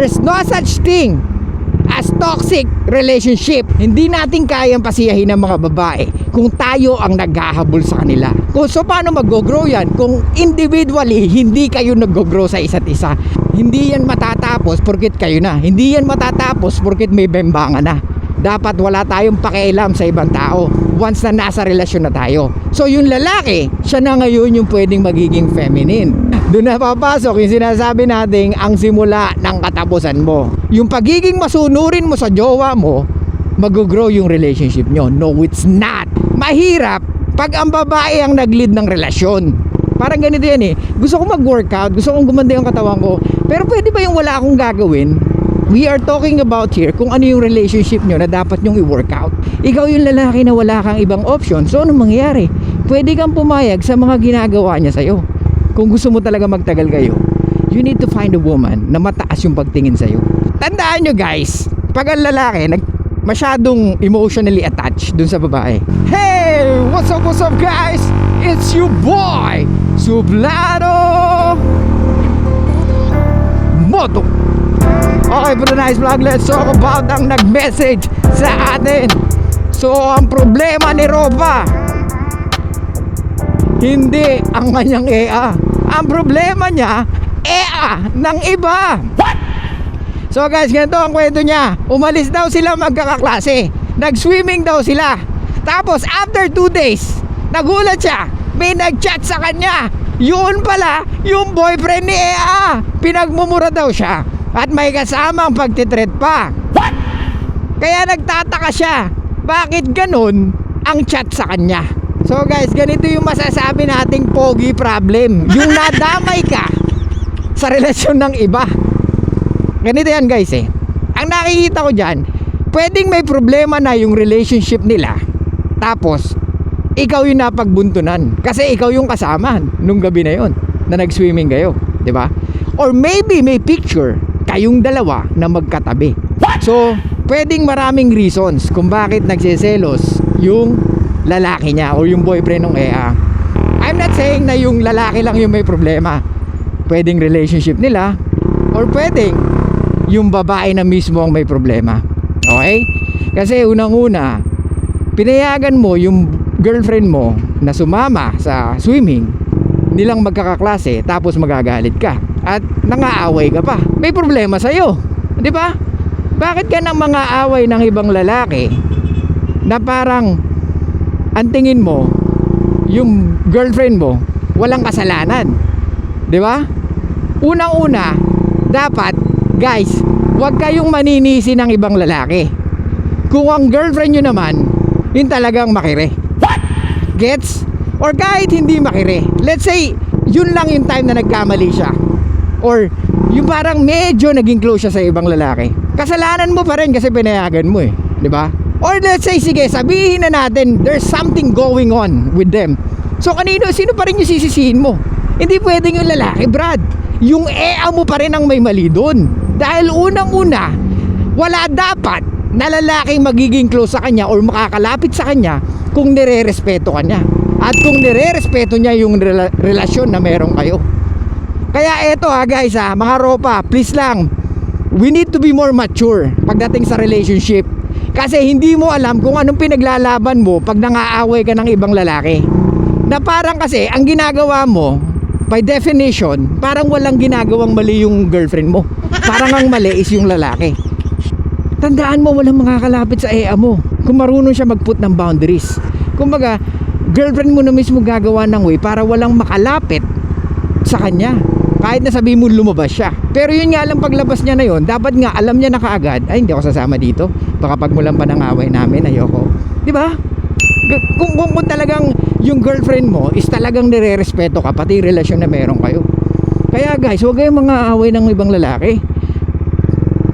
There's no such thing as toxic relationship. Hindi natin kayang pasiyahin ng mga babae kung tayo ang naghahabol sa kanila. So paano mag-grow yan kung individually hindi kayo nag-grow sa isa't isa? Hindi yan matatapos porket kayo na. Hindi yan matatapos porket may bembangan na. Dapat wala tayong pakialam sa ibang tao once na nasa relasyon na tayo. So yung lalaki, siya na ngayon yung pwedeng magiging feminine. Doon na papasok yung sinasabi nating ang simula ng katapusan mo. Yung pagiging masunurin mo sa jowa mo, mag-grow yung relationship nyo. No, it's not. Mahirap pag ang babae ang nag-lead ng relasyon. Parang ganito yan eh. Gusto ko mag-workout, gusto kong gumanda yung katawan ko, pero pwede ba yung wala akong gagawin? We are talking about here kung ano yung relationship nyo na dapat nyong i-workout. Ikaw yung lalaki na wala kang ibang option. So anong mangyayari? Pwede kang pumayag sa mga ginagawa niya sa'yo. Kung gusto mo talaga magtagal kayo, you need to find a woman na mataas yung pagtingin sa'yo. Tandaan nyo guys, pag ang lalaki masyadong emotionally attached dun sa babae. Hey! What's up guys? It's your boy, Sublado Moto. Okay, for the nice vlog, let's talk about ang nag-message sa atin. So, ang problema ni Ropa, hindi ang kanyang EA. Ang problema niya, EA ng iba. What? So guys, ganito ang kwento niya. Umalis daw sila magkakaklase. Nag-swimming daw sila. Tapos, after 2 days, nagulat siya. May nag-chat sa kanya. Yun pala, yung boyfriend ni EA. Pinagmumura daw siya. At may kasamang pagtitreat pa. What? Kaya nagtataka siya, bakit ganun ang chat sa kanya? So guys, ganito yung masasabi nating pogi problem. Yung nadamay ka sa relasyon ng iba. Ganito yan guys eh. Ang nakikita ko dyan, pwedeng may problema na yung relationship nila, tapos ikaw yung napagbuntunan kasi ikaw yung kasama nung gabi na yon na nag-swimming kayo, di ba? Or maybe may picture kayong dalawa na magkatabi. So, pwedeng maraming reasons kung bakit nagseselos yung lalaki niya o yung boyfriend ng EA. I'm not saying na yung lalaki lang yung may problema. Pwedeng relationship nila, or pwedeng yung babae na mismo ang may problema. Okay? Kasi unang-una, pinayagan mo yung girlfriend mo na sumama sa swimming nilang magkakaklase, tapos magagalit ka at nangaaway ka pa. May problema sa'yo, di ba? Bakit ka nang mga away ng ibang lalaki na parang ang tingin mo yung girlfriend mo walang kasalanan, di ba? Unang-una, dapat guys, huwag kayong maninisi ng ibang lalaki. Kung ang girlfriend nyo naman yun talagang makire. What? Gets? Or kahit hindi makire, let's say yun lang yung time na nagkamali siya, or yung parang medyo naging close siya sa ibang lalaki, kasalanan mo pa rin kasi pinayagan mo eh, di ba? Or let's say, sige, sabihin na natin there's something going on with them. So sino pa rin yung sisisihin mo? Hindi pwedeng yung lalaki, Brad. Yung EA mo pa rin ang may mali doon. Dahil unang-una, wala dapat na lalaking magiging close sa kanya or makakalapit sa kanya kung nire-respeto ka niya. At kung nire-respeto niya yung relasyon na meron kayo. Kaya eto guys mga Ropa, please lang, we need to be more mature pagdating sa relationship. Kasi hindi mo alam kung anong pinaglalaban mo pag nangaaway ka ng ibang lalaki. Na parang kasi ang ginagawa mo, by definition, parang walang ginagawang mali yung girlfriend mo. Parang ang mali is yung lalaki. Tandaan mo, walang makakalapit sa EA mo kung marunong siya mag-put ng boundaries. Kumbaga, girlfriend mo na mismo gagawa ng way para walang makalapit sa kanya. Kahit na sabihin mo lumabas siya. Pero yun nga lang, paglabas niya na yun, dapat nga alam niya na kaagad, ay hindi ako sasama dito. Baka pagmulan pa ng away namin, ayoko. Di ba? Kung talagang yung girlfriend mo is talagang nire-respeto ka, pati relasyon na meron kayo. Kaya guys, huwag kayong mga away ng ibang lalaki.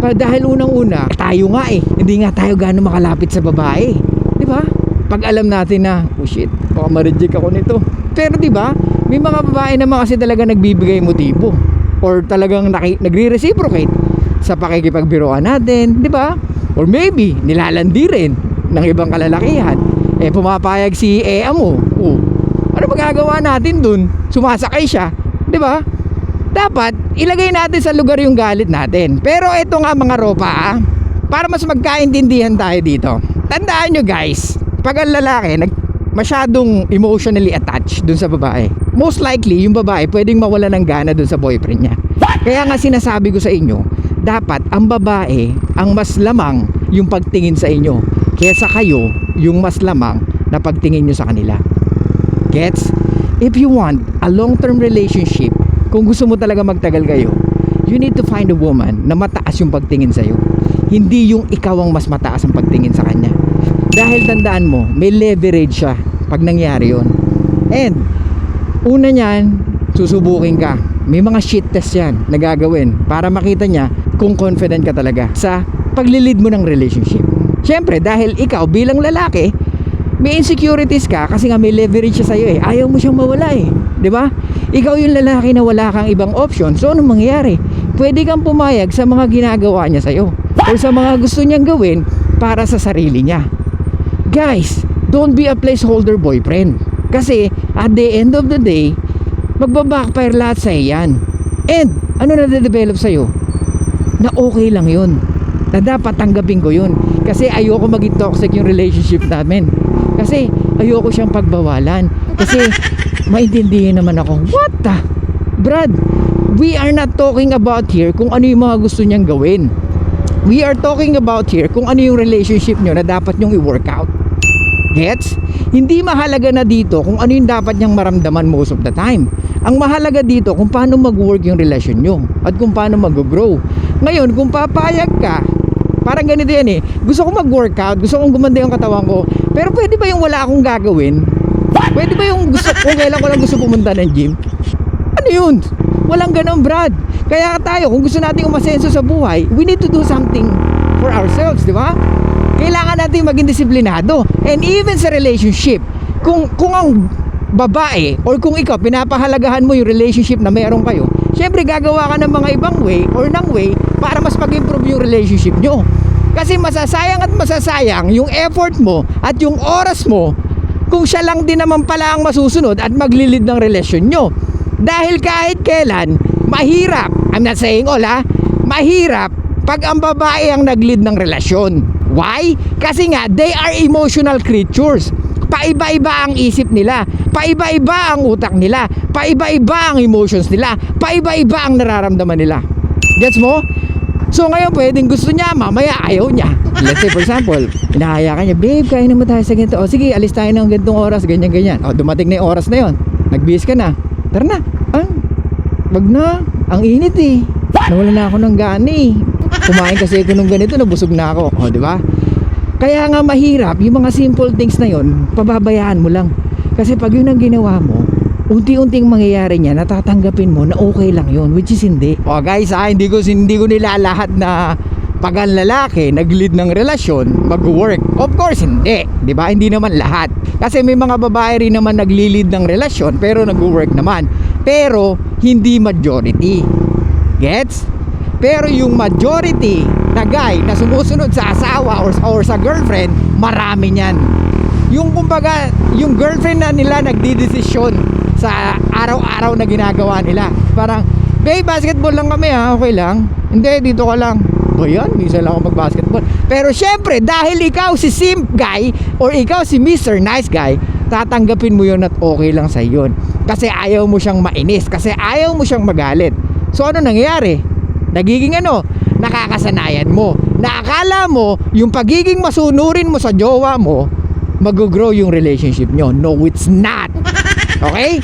Dahil unang-una, tayo nga hindi nga tayo gaano makalapit sa babae. Di ba? Pag alam natin na, oh shit, baka ma-reject ako nito. Pero di ba? May mga babae naman kasi talaga nagbibigay motibo or talagang nagre-reciprocate sa pakikipagbiruan natin, di ba? Or maybe nilalandi rin ng ibang kalalakihan. Pumapayag si EA mo. Ano magagawa natin dun? Sumasakay siya, di ba? dapat ilagay natin sa lugar yung galit natin. Pero ito nga mga ropa, para mas magkaintindihan tayo dito. Tandaan nyo guys, pag ang lalaki masyadong emotionally attached dun sa babae, most likely yung babae pwedeng mawala ng gana dun sa boyfriend niya. Kaya nga sinasabi ko sa inyo, dapat ang babae ang mas lamang yung pagtingin sa inyo kesa kayo yung mas lamang na pagtingin nyo sa kanila. Gets? If you want a long-term relationship, kung gusto mo talaga magtagal kayo, you need to find a woman na mataas yung pagtingin sa'yo. Hindi yung ikaw ang mas mataas ang pagtingin sa kanya. Dahil tandaan mo, may leverage siya pag nangyari yon. And una niyan, susubukin ka. May mga shit test yan na gagawin para makita niya kung confident ka talaga sa paglilid mo ng relationship. Siyempre, dahil ikaw bilang lalaki, may insecurities ka kasi nga may leverage siya sa'yo eh. Ayaw mo siyang mawala eh. Diba? Ikaw yung lalaki na wala kang ibang option. So, anong mangyayari? Pwede kang pumayag sa mga ginagawa niya sa'yo o sa mga gusto niyang gawin para sa sarili niya. Guys, don't be a placeholder boyfriend. Kasi, at the end of the day, magbabackfire lahat sa'yo yan. And, ano na-develop sa'yo? Na okay lang yun. Na dapat tanggapin ko yun. Kasi ayoko maging toxic yung relationship namin. Kasi ayoko siyang pagbawalan. Kasi maintindihan naman ako, what the? Brad, we are not talking about here kung ano yung mga gusto niyang gawin. We are talking about here kung ano yung relationship nyo na dapat nyong i-work out. Gets? Hindi mahalaga na dito kung ano yung dapat niyang maramdaman most of the time. Ang mahalaga dito kung paano mag-work yung relasyon nyo at kung paano mag-grow. Ngayon, kung papayag ka, parang ganito yan eh, gusto ko mag-workout, gusto kong gumanda yung katawan ko, pero pwede ba yung wala akong gagawin? Pwede ba yung gusto, kung kailan ko lang gusto pumunta ng gym? Ano yun? Walang ganun, Brad. Kaya tayo, kung gusto natin umasenso sa buhay, we need to do something for ourselves, di ba? Kailangan natin maging disiplinado. And even sa relationship, kung ang babae or kung ikaw pinapahalagahan mo yung relationship na meron kayo, syempre gagawa ka ng mga ibang way or ng way para mas mag-improve yung relationship nyo. Kasi masasayang at masasayang yung effort mo at yung oras mo kung siya lang din naman pala ang masusunod at maglilid ng relasyon nyo. Dahil kahit kailan, mahirap, I'm not saying all ha, mahirap pag ang babae ang naglid ng relasyon. Why? Kasi nga, they are emotional creatures. Paiba-iba ang isip nila, paiba-iba ang utak nila, paiba-iba ang emotions nila, paiba-iba ang nararamdaman nila. Gets mo? So ngayon pwedeng gusto niya, mamaya ayaw niya. Let's say for example, inahaya ka niya, babe, kain naman tayo sa ganito. O sige, alis tayo ng ganitong oras, ganyan-ganyan. O dumating na yung oras na yon, nagbihis ka na, tara na. Wag na, ang init eh. Nawala na ako ng gani. Kumain kasi ako nung ganito, nabusog na ako. O diba? Kaya nga mahirap, yung mga simple things na yon, pababayaan mo lang. Kasi pag yun ang ginawa mo, unti-unting mangyayari niya, natatanggapin mo na okay lang yun, which is hindi. O guys hindi ko nilalahat na pag ang lalaki nag-lead ng relasyon, mag-work. Of course, hindi. Diba? Hindi naman lahat. Kasi may mga babae rin naman nagli-lead ng relasyon, pero nag-work naman. Pero, hindi majority. Gets? Pero yung majority na guy na sumusunod sa asawa or sa girlfriend, marami niyan. Yung kumbaga, yung girlfriend na nila nagdidesisyon sa araw-araw na ginagawa nila. Parang, babe, basketball lang kami ha, okay lang? Hindi, dito ka lang. O yan, minsan lang ako mag-basketball. Pero syempre, dahil ikaw si simp guy or ikaw si Mr. Nice Guy, tatanggapin mo yun at okay lang sa yun. Kasi ayaw mo siyang mainis, kasi ayaw mo siyang magalit. So ano nangyayari? Nagiging nakakasanayan mo. Naakala mo, yung pagiging masunurin mo sa jowa mo, mag-grow yung relationship nyo. No, it's not. Okay?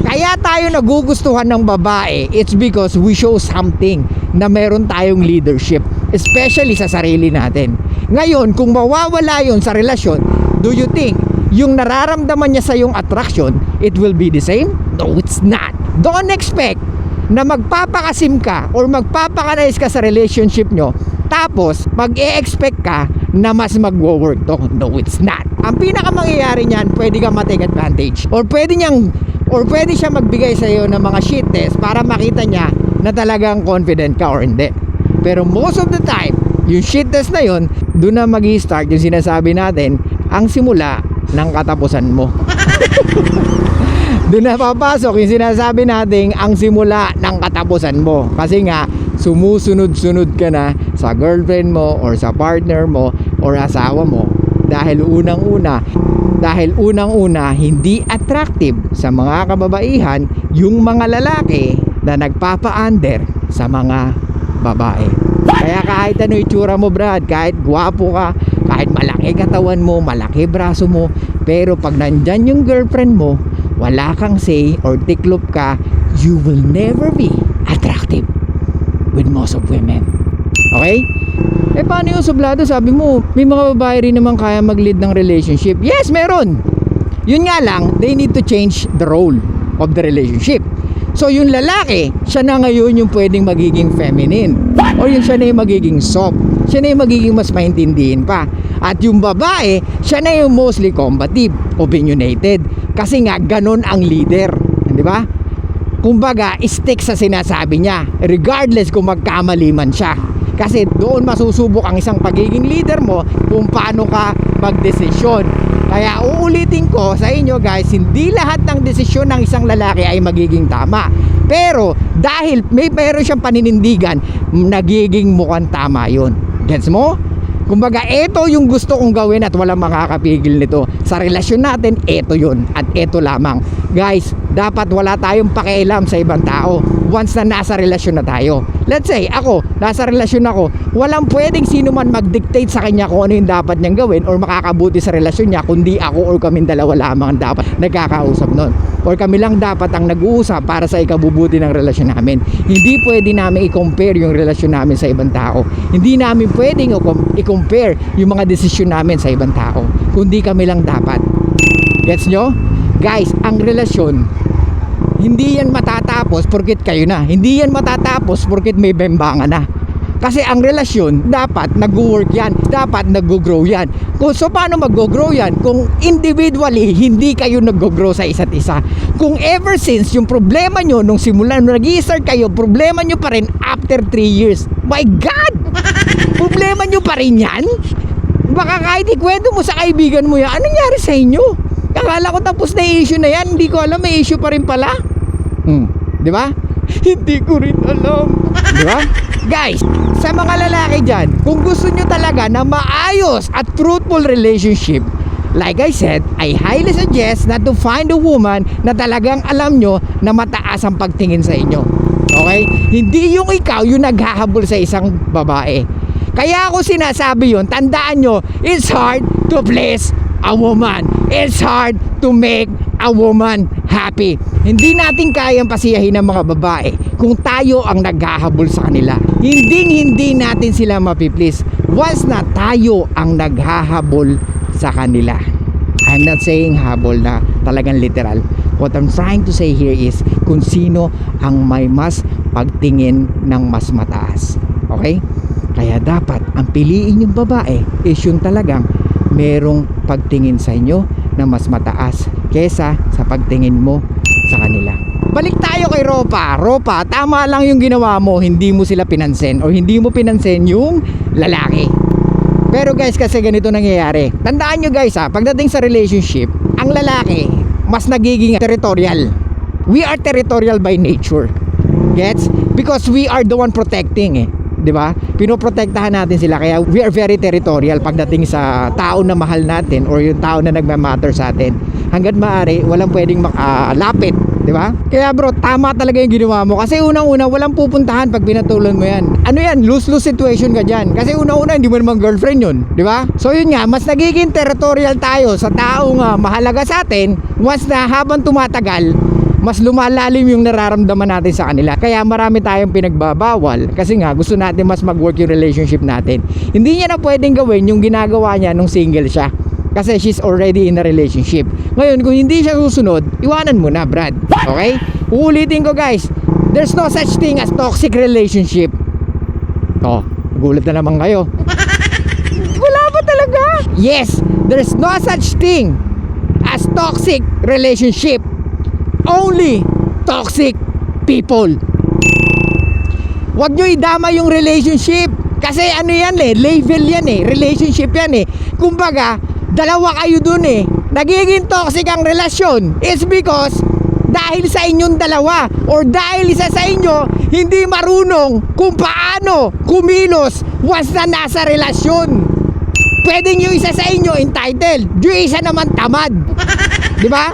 Kaya tayo nagugustuhan ng babae, it's because we show something na meron tayong leadership, especially sa sarili natin. Ngayon, kung mawawala yun sa relasyon, do you think yung nararamdaman niya sa yung attraction, it will be the same? No, it's not. Don't expect na magpapakasim ka or magpapakanais ka sa relationship nyo, tapos mag-e-expect ka na mas magwo-work to. No, it's not. Ang pinakamangyayari niyan, pwede ka ma-take advantage or pwede siya magbigay sa iyo ng mga shit test para makita niya na talagang confident ka or hindi. Pero most of the time, yung shit test na yun, doon na mag-i-start yung sinasabi natin, ang simula ng katapusan mo. Doon na papasok yung sinasabi natin, ang simula ng katapusan katapusan mo. Kasi nga, sumusunod-sunod ka na sa girlfriend mo or sa partner mo or asawa mo. Dahil unang-una, hindi attractive sa mga kababaihan yung mga lalaki na nagpapa-under sa mga babae. Kaya kahit ano itsura mo, Brad, kahit gwapo ka, kahit malaki katawan mo, malaki braso mo, pero pag nandyan yung girlfriend mo, wala kang say or tiklop ka, you will never be attractive with most of women. Okay? Eh paano yung sublado? Sabi mo, may mga babae rin naman kaya mag-lead ng relationship. Yes, meron. Yun nga lang, they need to change the role of the relationship. So yung lalaki, siya na ngayon yung pwedeng magiging feminine. O yung siya na yung magiging soft. Siya na yung magiging mas maintindihin pa. At yung babae, siya na yung mostly combative, opinionated. Kasi nga, ganun ang leader. Di ba? Kumbaga, stick sa sinasabi niya. Regardless kung magkamali man siya. Kasi doon masusubok ang isang pagiging leader mo kung paano ka magdesisyon. Kaya uulitin ko sa inyo guys, hindi lahat ng desisyon ng isang lalaki ay magiging tama. Pero dahil meron siyang paninindigan, nagiging mukhang tama yun. Gets mo? Kumbaga, ito yung gusto kong gawin at walang makakapigil nito. Sa relasyon natin, ito yun at ito lamang. Guys, dapat wala tayong pakialam sa ibang tao once na nasa relasyon na tayo. Let's say, ako, nasa relasyon ako, walang pwedeng sino man mag-dictate sa kanya kung ano yung dapat niyang gawin or makakabuti sa relasyon niya, kundi ako or kaming dalawa lamang ang dapat nagkakausap nun. Or kami lang dapat ang nag-uusap para sa ikabubuti ng relasyon namin. Hindi pwede namin i-compare yung relasyon namin sa ibang tao. Hindi namin pwedeng i-compare yung mga desisyon namin sa ibang tao. Kundi kami lang dapat. Gets nyo? Guys, ang relasyon, hindi yan matatapos porket kayo na. Hindi yan matatapos porket may bembangan na. Kasi ang relasyon, dapat nag-work yan. Dapat nag-grow yan. So paano mag-grow yan? Kung individually, hindi kayo nag-grow sa isa't isa. Kung ever since, yung problema nyo nung simulan, nung nag-i-start kayo, problema nyo pa rin after 3 years. My God! Problema nyo pa rin yan? Baka kahit ikwento mo sa kaibigan mo yan, anong nangyari sa inyo? Akala ko tapos na issue na yan. Hindi ko alam, may issue pa rin pala. Di ba? Hindi ko rin alam. Di ba? Guys, sa mga lalaki dyan, kung gusto nyo talaga na maayos at fruitful relationship, like I said, I highly suggest na to find a woman na talagang alam nyo na mataas ang pagtingin sa inyo. Okay? Hindi yung ikaw yung naghahabol sa isang babae. Kaya ako sinasabi yun, tandaan nyo, it's hard to please a woman. It's hard to make a woman happy. Hindi natin kayang pasiyahin ng mga babae kung tayo ang naghahabol sa kanila. Hindi natin sila mapiplease once na tayo ang naghahabol sa kanila. I'm not saying habol na talagang literal. What I'm trying to say here is kung sino ang may mas pagtingin ng mas mataas. Okay? Kaya dapat ang piliin yung babae is yung talagang merong pagtingin sa inyo na mas mataas kesa sa pagtingin mo sa kanila. Balik tayo kay Ropa. Ropa, tama lang yung ginawa mo, hindi mo sila pinansin o hindi mo pinansin yung lalaki. Pero guys, kasi ganito nangyayari. Tandaan nyo guys pagdating sa relationship, ang lalaki mas nagiging territorial. We are territorial by nature. Gets? Because we are the one protecting di ba? Pinoprotektahan natin sila, kaya we are very territorial pagdating sa tao na mahal natin or yung tao na nagmamatter sa atin. Hangga't maaari, walang pwedeng makalapit, di ba? Kaya bro, tama talaga yung ginawa mo kasi unang-una, walang pupuntahan pag pinatulan mo yan. Ano yan? Lose-lose situation ka dyan. Kasi unang-una, hindi mo naman girlfriend yun, di ba? So yun nga, mas nagiging territorial tayo sa taong mahalaga sa atin once na habang tumatagal, mas lumalalim yung nararamdaman natin sa kanila. Kaya marami tayong pinagbabawal kasi nga gusto natin mas mag-work yung relationship natin. Hindi niya na pwedeng gawin yung ginagawa niya nung single siya kasi she's already in a relationship. Ngayon, kung hindi siya susunod, iwanan mo na, Brad. Okay? Uulitin ko guys, there's no such thing as toxic relationship. Oh, gulat na naman kayo. Wala ba talaga? Yes, there's no such thing as toxic relationship. Only toxic people. Huwag nyo idama yung relationship. Kasi ano yan level yan relationship yan Kumbaga, dalawa kayo dun Nagiging toxic ang relasyon is because dahil sa inyong dalawa or dahil isa sa inyo hindi marunong kung paano kumilos once na nasa relasyon. Pwedeng yung isa sa inyo entitled, yung isa naman tamad. Di ba?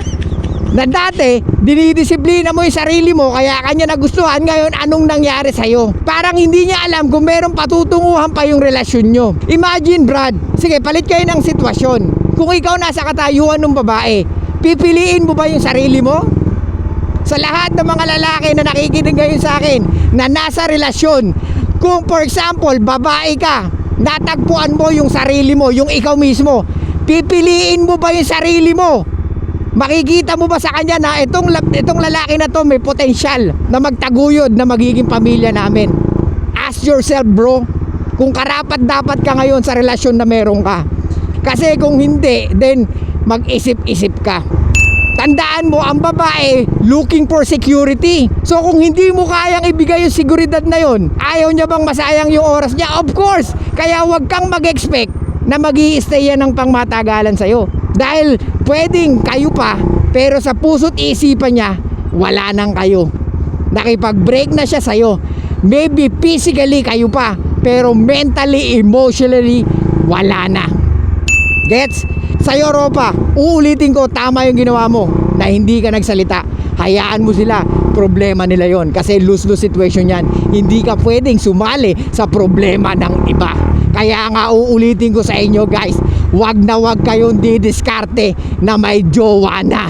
Na dati, dinidisiplina mo yung sarili mo kaya kanya nagustuhan, ngayon anong nangyari sa'yo? Parang hindi niya alam kung meron patutunguhan pa yung relasyon nyo. Imagine Brad, sige palit kayo ng sitwasyon. Kung ikaw nasa katayuan ng babae, pipiliin mo ba yung sarili mo? Sa lahat ng mga lalaki na nakikinig ngayon sa akin na nasa relasyon, kung for example, babae ka, natagpuan mo yung sarili mo, yung ikaw mismo, pipiliin mo ba yung sarili mo? Makikita mo ba sa kanya na itong lalaki na to may potensyal na magtaguyod na magiging pamilya namin? Ask yourself bro, kung karapat dapat ka ngayon sa relasyon na meron ka. Kasi kung hindi, then mag-isip-isip ka. Tandaan mo, ang babae looking for security. So kung hindi mo kayang ibigay yung seguridad na yon, ayaw niya bang masayang yung oras niya? Of course! Kaya wag kang mag-expect na mag-i-stay yan ng pangmatagalan sa'yo. Dahil pwedeng kayo pa, pero sa puso't isipan niya, wala nang kayo. Nakipag-break na siya sa'yo. Maybe physically kayo pa, pero mentally, emotionally, wala na. Gets? Sa Europa, uulitin ko, tama yung ginawa mo na hindi ka nagsalita. Hayaan mo sila, problema nila yon. Kasi lose-lose situation yan. Hindi ka pwedeng sumali sa problema ng iba. Kaya nga uulitin ko sa inyo guys, wag na wag kayong didiskarte na may jowa na.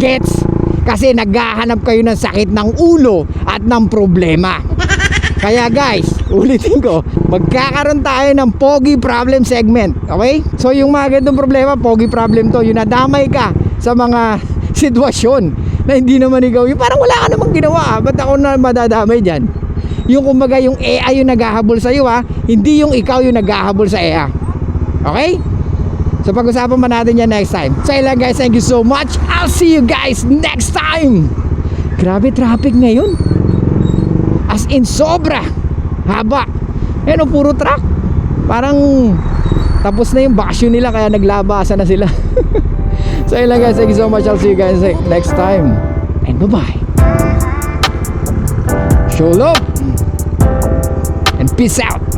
Gets? Kasi naghahanap kayo ng sakit ng ulo at ng problema. Kaya guys, ulitin ko, magkakaroon tayo ng pogi problem segment. Okay? So yung mga ganitong problema, pogi problem to. Yung nadamay ka sa mga sitwasyon na hindi naman ikaw, yung parang wala ka namang ginawa. Ba't ako na madadamay dyan? Yung kumbaga yung EA yung naghahabol sa iyo hindi yung ikaw yung naghahabol sa EA. Okay? So pag-usapan pa natin yan next time. So yun lang guys, thank you so much. I'll see you guys next time. Grabe traffic ngayon. As in sobra haba. Ayan o, puro truck. Parang tapos na yung bakasyon nila kaya naglabasan na sila. So yun lang guys, thank you so much. I'll see you guys next time. And bye bye. Show love and peace out.